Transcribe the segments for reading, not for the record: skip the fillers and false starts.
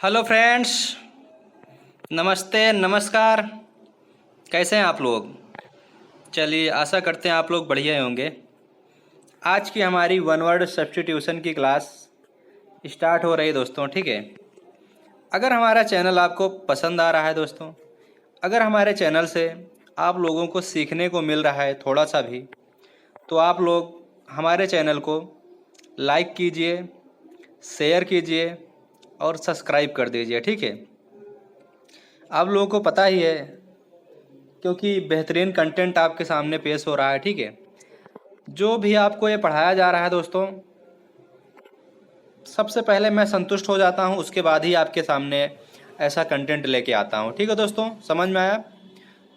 Hello friends, नमस्ते नमस्कार। कैसे हैं आप लोग? चलिए, आशा करते हैं आप लोग बढ़िया होंगे। आज की हमारी वन वर्ड सब्स्टिट्यूशन की क्लास स्टार्ट हो रही है दोस्तों, ठीक है। अगर हमारा चैनल आपको पसंद आ रहा है दोस्तों, अगर हमारे चैनल से आप लोगों को सीखने को मिल रहा है थोड़ा सा भी, तो आप लोग हमारे चैनल को लाइक कीजिए, शेयर कीजिए और सब्सक्राइब कर दीजिए, ठीक है। आप लोगों को पता ही है, क्योंकि बेहतरीन कंटेंट आपके सामने पेश हो रहा है, ठीक है। जो भी आपको ये पढ़ाया जा रहा है दोस्तों, सबसे पहले मैं संतुष्ट हो जाता हूँ, उसके बाद ही आपके सामने ऐसा कंटेंट लेके आता हूँ, ठीक है दोस्तों। समझ में आया?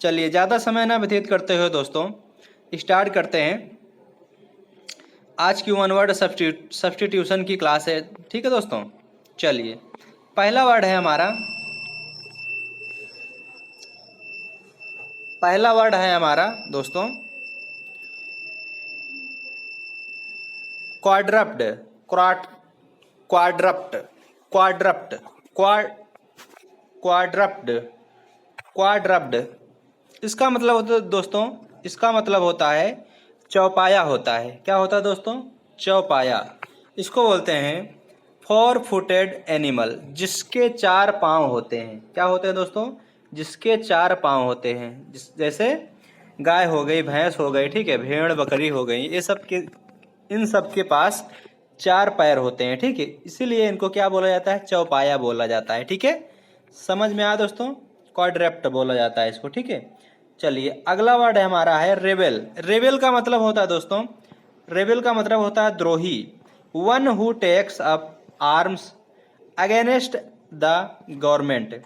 चलिए, ज़्यादा समय ना व्यतीत करते हुए दोस्तों स्टार्ट करते हैं। आज की वन वर्ड सब्स्टिट्यूशन की क्लास है, ठीक है दोस्तों। चलिए, पहला वर्ड है हमारा, पहला वर्ड है हमारा दोस्तों क्वाड्रप्ट। क्वाड्रप्ट क्वाड्रप्ट क्वाड्रप्ट क्वाड्रप्ट इसका मतलब होता है दोस्तों, इसका मतलब होता है चौपाया होता है। क्या होता है दोस्तों? चौपाया। इसको बोलते हैं फोर फुटेड एनिमल, जिसके चार पांव होते हैं। क्या होते हैं दोस्तों? जिसके चार पांव होते हैं। जैसे गाय हो गई, भैंस हो गई, ठीक है, भेड़ बकरी हो गई, ये सब के, इन सब के पास चार पैर होते हैं, ठीक है। इसीलिए इनको क्या बोला जाता है? चौपाया बोला जाता है, ठीक है। समझ में आया दोस्तों? क्वाड्रप्ट बोला जाता है इसको, ठीक है। चलिए, अगला वर्ड हमारा है रेबेल। रेबेल का मतलब होता है दोस्तों, रेबेल का मतलब होता है द्रोही। One who takes up arms against the government.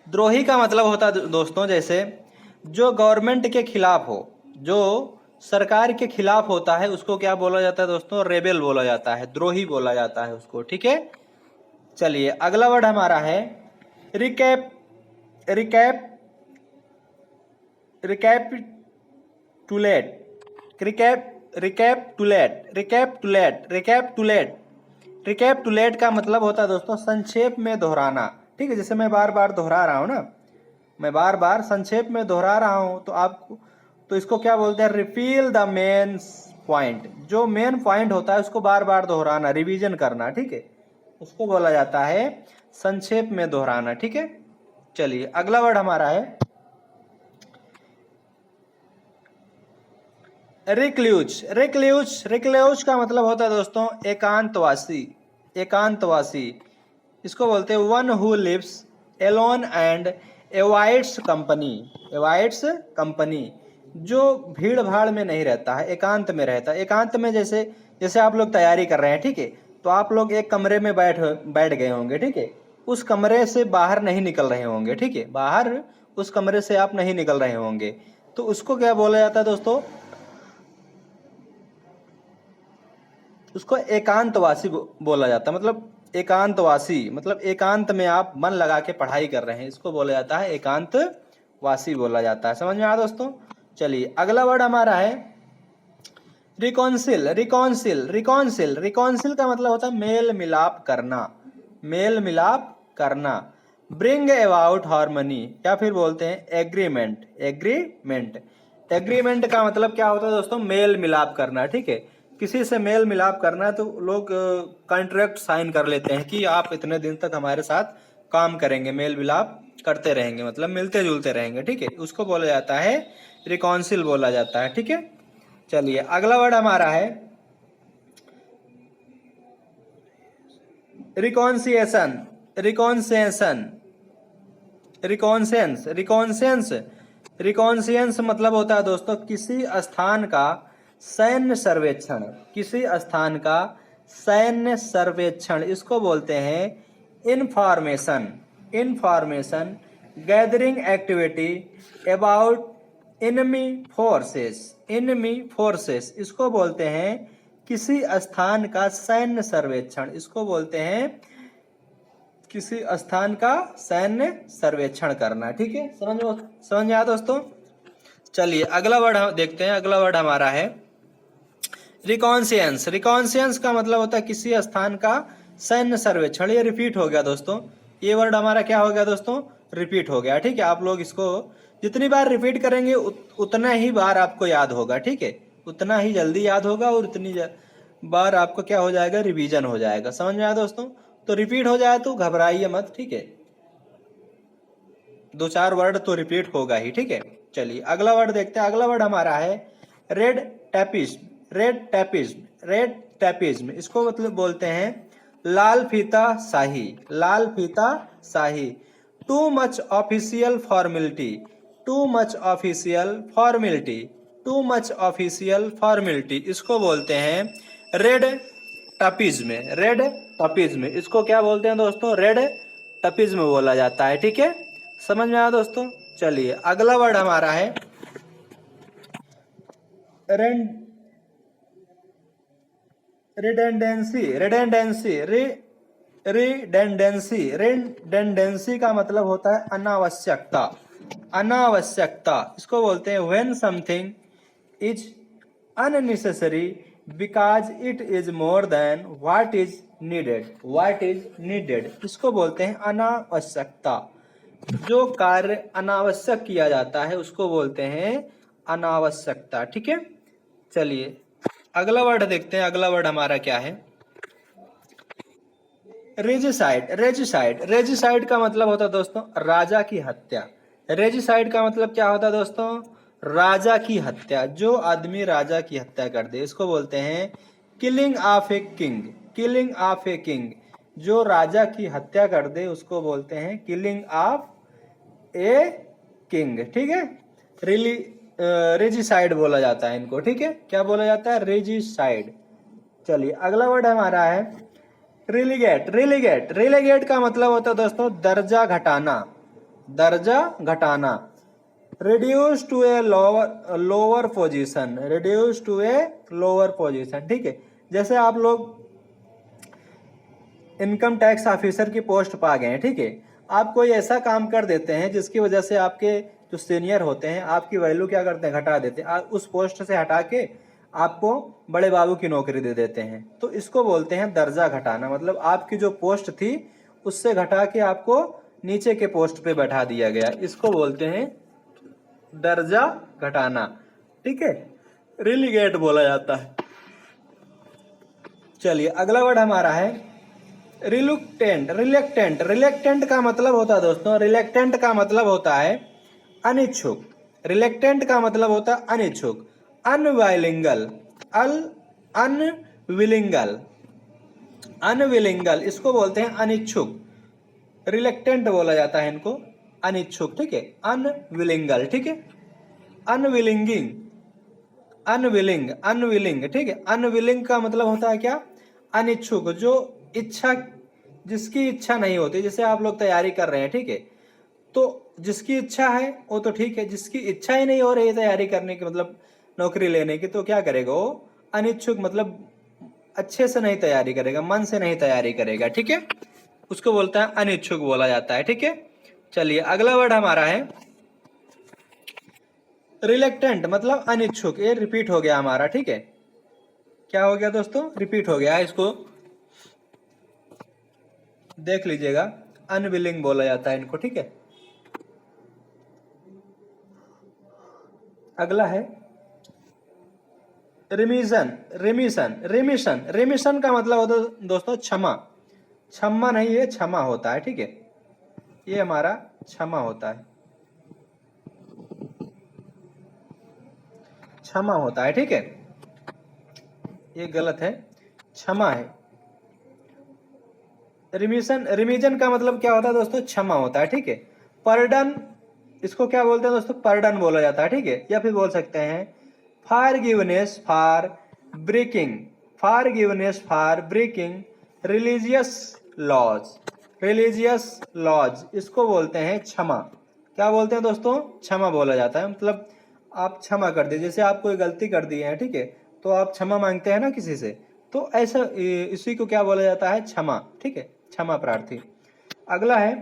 द्रोही का मतलब होता है दोस्तों, जैसे जो गवर्नमेंट के खिलाफ हो, जो सरकार के खिलाफ होता है, उसको क्या बोला जाता है दोस्तों? रेबेल बोला जाता है, द्रोही बोला जाता है उसको, ठीक है। चलिए, अगला वर्ड हमारा है रिकैप रिकैप रिकैपिटुलेट। रिकैपिटुलेट का मतलब होता है दोस्तों संक्षेप में दोहराना, ठीक है। जैसे मैं बार बार दोहरा रहा हूँ ना, मैं बार बार संक्षेप में दोहरा रहा हूँ, तो आपको, तो इसको क्या बोलते हैं? Repeal the main point. जो मेन पॉइंट होता है उसको बार बार दोहराना, रिवीजन करना, ठीक है, उसको बोला जाता है संक्षेप में दोहराना, ठीक है। चलिए, अगला वर्ड हमारा है रिक्ल्यूज। रिक्ल्यूज का मतलब होता है दोस्तों एकांतवासी। एकांतवासी, इसको बोलते हैं one who lives alone and avoids company. Avoids company, जो भीड़ भाड़ में नहीं रहता है, एकांत में रहता है। एकांत में जैसे जैसे आप लोग तैयारी कर रहे हैं, ठीक है, तो आप लोग एक कमरे में बैठ गए होंगे, ठीक है। उस कमरे से बाहर नहीं निकल रहे होंगे, ठीक है, बाहर उस कमरे से आप नहीं निकल रहे होंगे, तो उसको क्या बोला जाता है दोस्तों? उसको एकांतवासी बोला जाता है। मतलब एकांतवासी मतलब एकांत में आप मन लगा के पढ़ाई कर रहे हैं, इसको बोला जाता है एकांतवासी बोला जाता है। समझ में आया दोस्तों? चलिए, अगला वर्ड हमारा है रिकॉन्सिल। रिकॉन्सिल का मतलब होता है मेल मिलाप करना, मेल मिलाप करना। ब्रिंग अबाउट हार्मनी, या फिर बोलते हैं एग्रीमेंट। एग्रीमेंट का मतलब क्या होता है दोस्तों? मेल मिलाप करना, ठीक है। किसी से मेल मिलाप करना है तो लोग कॉन्ट्रैक्ट साइन कर लेते हैं कि आप इतने दिन तक हमारे साथ काम करेंगे, मेल मिलाप करते रहेंगे, मतलब मिलते जुलते रहेंगे, ठीक है। उसको बोला जाता है रिकॉन्सिल बोला जाता है, ठीक है। चलिए, अगला वर्ड हमारा है रिकॉन्सिएशन। रिकॉन्सियंस मतलब होता है दोस्तों किसी स्थान का सैन्य सर्वेक्षण। किसी स्थान का सैन्य सर्वेक्षण, इसको बोलते हैं information gathering activity about enemy forces. इसको बोलते हैं किसी स्थान का सैन्य सर्वेक्षण, इसको बोलते हैं किसी स्थान का सैन्य सर्वेक्षण करना, ठीक है। समझ में आया दोस्तों? चलिए, अगला वर्ड देखते हैं। अगला वर्ड हमारा है रिकॉन्सियंस का मतलब होता है किसी स्थान का सैन्य सर्वेक्षण, ये रिपीट हो गया दोस्तों। ये वर्ड हमारा क्या हो गया दोस्तों, रिपीट हो गया। ठीक है, आप लोग इसको जितनी बार रिपीट करेंगे उतना ही बार आपको याद होगा। ठीक है, उतना ही जल्दी याद होगा और उतनी बार आपको क्या हो जाएगा, रिवीजन हो जाएगा। समझ में आया दोस्तों? तो रिपीट हो जाए तो घबराइए मत। ठीक है, 2-4 वर्ड तो रिपीट होगा ही। ठीक है, चलिए अगला वर्ड देखते हैं। अगला वर्ड हमारा है red tapism. Red tapism, red tapism इसको मतलब बोलते हैं लाल फीता शाही। लाल फीता शाही। Too much official formality. Too much official formality. Too much official formality इसको बोलते हैं रेड टपिज्म। रेड टपिज्म इसको क्या बोलते हैं दोस्तों, रेड टपिज्म बोला जाता है। ठीक है, समझ में आया दोस्तों? चलिए अगला वर्ड हमारा है रिडेंडेंसी। रिडेंडेंसी, रिडेंडेंसी, रिडेंडेंसी का मतलब होता है अनावश्यकता। अनावश्यकता इसको बोलते हैं when something is unnecessary because it is more than what is needed. What is needed इसको बोलते हैं अनावश्यकता। जो कार्य अनावश्यक किया जाता है उसको बोलते हैं अनावश्यकता। ठीक है, चलिए अगला वर्ड देखते हैं। अगला वर्ड हमारा क्या है, रेजिसाइड। रेजिसाइड, रेजिसाइड का मतलब होता है दोस्तों राजा की हत्या। रेजिसाइड का मतलब क्या होता है दोस्तों, राजा की हत्या। जो आदमी राजा की हत्या कर दे इसको बोलते हैं killing of a king. Killing of a king, जो राजा की हत्या कर दे उसको बोलते हैं किलिंग ऑफ ए किंग। ठीक है, रेजिसाइड बोला जाता है इनको। ठीक है, क्या बोला जाता है, रेजिसाइड। चलिए अगला वर्ड हमारा है रिलीगेट। रिलीगेट, रिलीगेट का मतलब होता है दोस्तों दर्जा घटाना। दर्जा घटाना। Reduce to a lower position. Reduce to a lower position. ठीक है, जैसे आप लोग इनकम टैक्स ऑफिसर की पोस्ट पा गए हैं। ठीक है, आप कोई ऐसा काम कर देते हैं जिसकी वजह से आपके जो सीनियर होते हैं आपकी वैल्यू क्या करते हैं, घटा देते हैं। उस पोस्ट से हटा के आपको बड़े बाबू की नौकरी दे देते हैं। तो इसको बोलते हैं दर्जा घटाना। मतलब आपकी जो पोस्ट थी उससे घटा के आपको नीचे के पोस्ट पे बैठा दिया गया, इसको बोलते हैं दर्जा घटाना। ठीक है, रिलीगेट बोला जाता है। चलिए अगला वर्ड हमारा है रिलुक्टेंट। रिलेक्टेंट, रिलेक्टेंट का मतलब होता है दोस्तों, रिलेक्टेंट का मतलब होता है अनिच्छुक। रिलेक्टेंट का मतलब होता है अनिच्छुक। अनवाइलिंगल, अनविलिंगल, अनविलिंगल इसको बोलते हैं अनिच्छुक। रिलेक्टेंट बोला जाता है इनको, अनिच्छुक। ठीक है, अनविलिंगल। ठीक है, अनविलिंगिंग, अनविलिंग, अनविलिंग। ठीक है, अनविलिंग का मतलब होता है क्या, अनिच्छुक। जो इच्छा, जिसकी इच्छा नहीं होती, जैसे आप लोग तैयारी कर रहे हैं। ठीक है, तो जिसकी इच्छा है वो तो ठीक है, जिसकी इच्छा ही नहीं हो रही है तैयारी करने की, मतलब नौकरी लेने की, तो क्या करेगा वो, अनिच्छुक। मतलब अच्छे से नहीं तैयारी करेगा, मन से नहीं तैयारी करेगा। ठीक है, उसको बोलता है अनिच्छुक बोला जाता है। ठीक है, चलिए अगला वर्ड हमारा है रिलेक्टेंट, मतलब अनिच्छुक। ये रिपीट हो गया हमारा। ठीक है, क्या हो गया दोस्तों, रिपीट हो गया। इसको देख लीजिएगा, अनविलिंग बोला जाता है इनको। ठीक है, अगला है रिमिशन। रिमिशन, रिमिशन, रिमिशन का मतलब होता है दोस्तों क्षमा। क्षमा नहीं, ये क्षमा होता है। ठीक है, ये हमारा क्षमा होता है, क्षमा होता है। ठीक है, ये गलत है, क्षमा है। रिमिशन, रिमिजन का मतलब क्या होता है दोस्तों, क्षमा होता है। ठीक है, पर्डन इसको क्या बोलते हैं दोस्तों, पर्डन बोला जाता है। ठीक है, या फिर बोल सकते हैं forgiveness for breaking, forgiveness for breaking religious laws. Religious laws इसको बोलते हैं क्षमा। क्या बोलते हैं दोस्तों, क्षमा बोला जाता है। मतलब आप क्षमा कर दीजिए, जैसे आप कोई गलती कर दी है। ठीक है, तो आप क्षमा मांगते हैं ना किसी से, तो ऐसा इसी को क्या बोला जाता है, क्षमा। ठीक है, क्षमा प्रार्थी। अगला है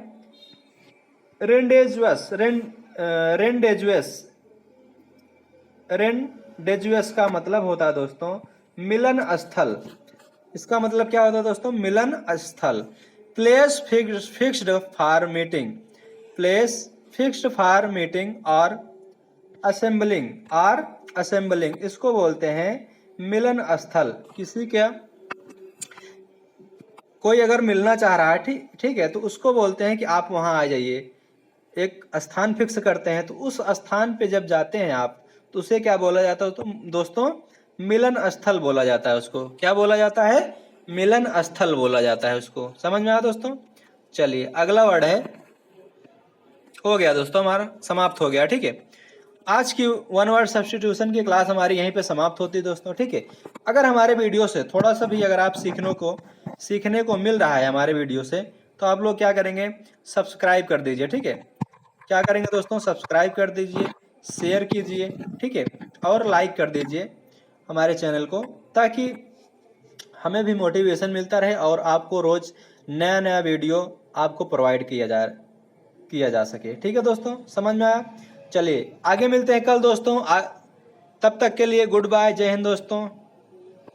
रेंडेजुअस। रेंडेजुअस, रेंडेजुअस का मतलब होता है दोस्तों मिलन स्थल। इसका मतलब क्या होता है दोस्तों? मिलन स्थल। Place fixed for meeting, place fixed for meeting और असेंबलिंग इसको बोलते हैं मिलन स्थल। किसी का कोई अगर मिलना चाह रहा है, ठीक है, तो उसको बोलते हैं कि आप वहां आ जाइए। एक स्थान फिक्स करते हैं, तो उस स्थान पे जब जाते हैं आप, तो उसे क्या बोला जाता है? तो दोस्तों मिलन स्थल बोला जाता है उसको। क्या बोला जाता है? मिलन स्थल बोला जाता है उसको। समझ में आया दोस्तों? चलिए अगला वर्ड है, हो गया दोस्तों, हमारा समाप्त हो गया। ठीक है, आज की वन वर्ड सब्स्टिट्यूशन की क्लास हमारी यहीं पे समाप्त होती है दोस्तों। ठीक है, अगर हमारे वीडियो से थोड़ा सा भी अगर आप सीखने को मिल रहा है हमारे वीडियो से, तो आप लोग क्या करेंगे? सब्सक्राइब कर दीजिए। ठीक है, क्या करेंगे दोस्तों? सब्सक्राइब कर दीजिए, शेयर कीजिए, ठीक है, और लाइक कर दीजिए हमारे चैनल को, ताकि हमें भी मोटिवेशन मिलता रहे और आपको रोज नया नया वीडियो आपको प्रोवाइड किया जा सके। ठीक है दोस्तों, समझ में आया? चलिए आगे मिलते हैं कल दोस्तों। तब तक के लिए गुड बाय, जय हिंद दोस्तों।